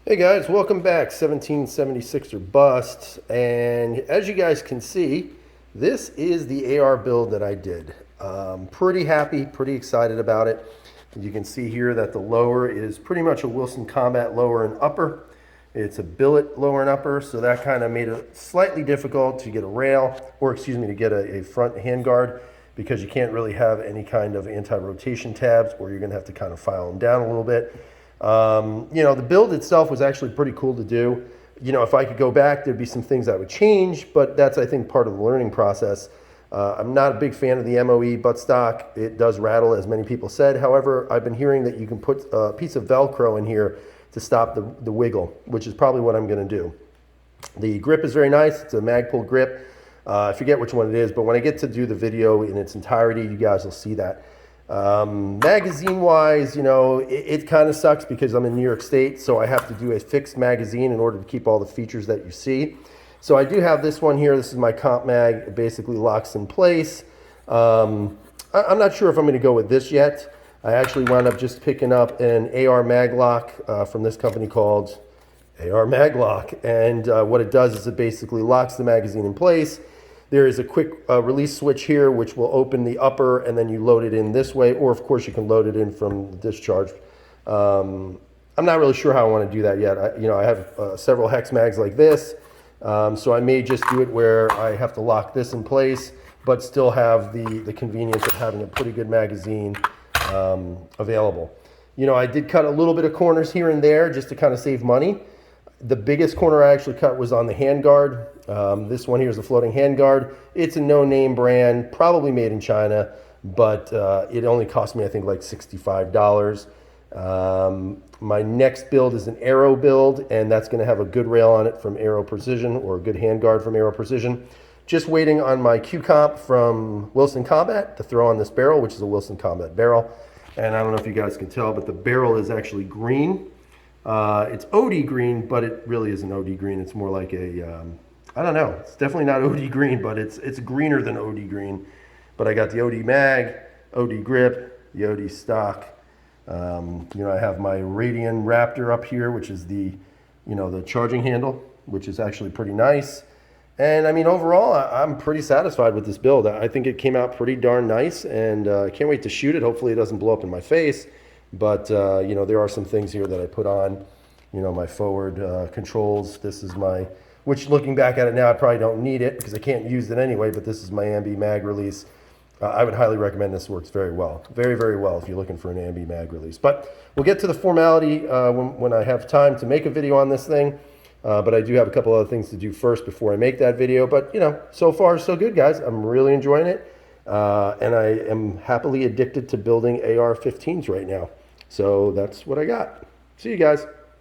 Hey guys, welcome back. 1776 or bust. And as you guys can see, this is the AR build that I did. Pretty happy, pretty excited about it. You can see here that the lower is pretty much a Wilson Combat lower and upper. It's a billet lower and upper, so that kind of made it slightly difficult to get a rail, or excuse me, to get a front handguard, because you can't really have any kind of anti-rotation tabs, or you're going to have to kind of file them down a little bit. The build itself was actually pretty cool to do. If I could go back, there'd be some things I would change, but that's, I think, part of the learning process. I'm not a big fan of the MOE buttstock. It does rattle, as many people said. However, I've been hearing that you can put a piece of Velcro in here to stop the wiggle, which is probably what I'm going to do. The grip is very nice. It's a Magpul grip. I forget which one it is, but when I get to do the video in its entirety, you guys will see that. Magazine wise, it kind of sucks because I'm in New York State, so I have to do a fixed magazine in order to keep all the features that you see. So I do have this one here. This is my comp mag. It basically locks in place. I'm not sure if I'm going to go with this yet. I actually wound up just picking up an AR Maglock from this company called AR Maglock, and what it does is it basically locks the magazine in place. There is a quick release switch here, which will open the upper, and then you load it in this way, or of course you can load it in from the discharge. I'm not really sure how I want to do that yet. I have several hex mags like this, so I may just do it where I have to lock this in place, but still have the convenience of having a pretty good magazine available. I did cut a little bit of corners here and there just to kind of save money. The biggest corner I actually cut was on the handguard. This one here is a floating handguard. It's a no-name brand, probably made in China, but it only cost me, I think, like $65. My next build is an Aero build, and that's going to have a good rail on it from Aero Precision, or a good handguard from Aero Precision. Just waiting on my Q-Comp from Wilson Combat to throw on this barrel, which is a Wilson Combat barrel. And I don't know if you guys can tell, but the barrel is actually green. It's OD green, but it really isn't OD green. It's more like a, I don't know. It's definitely not OD green, but it's greener than OD green. But I got the OD mag, OD grip, the OD stock. I have my Radian Raptor up here, which is the charging handle, which is actually pretty nice. And I mean, overall, I'm pretty satisfied with this build. I think it came out pretty darn nice, and I can't wait to shoot it. Hopefully it doesn't blow up in my face. But, there are some things here that I put on, my forward controls. This is which looking back at it now, I probably don't need it because I can't use it anyway, but this is my Ambi mag release. I would highly recommend this. Works very well. Very, very well if you're looking for an Ambi mag release. But we'll get to the formality when I have time to make a video on this thing. But I do have a couple other things to do first before I make that video. But, so far so good, guys. I'm really enjoying it. And I am happily addicted to building AR-15s right now. So that's what I got. See you guys.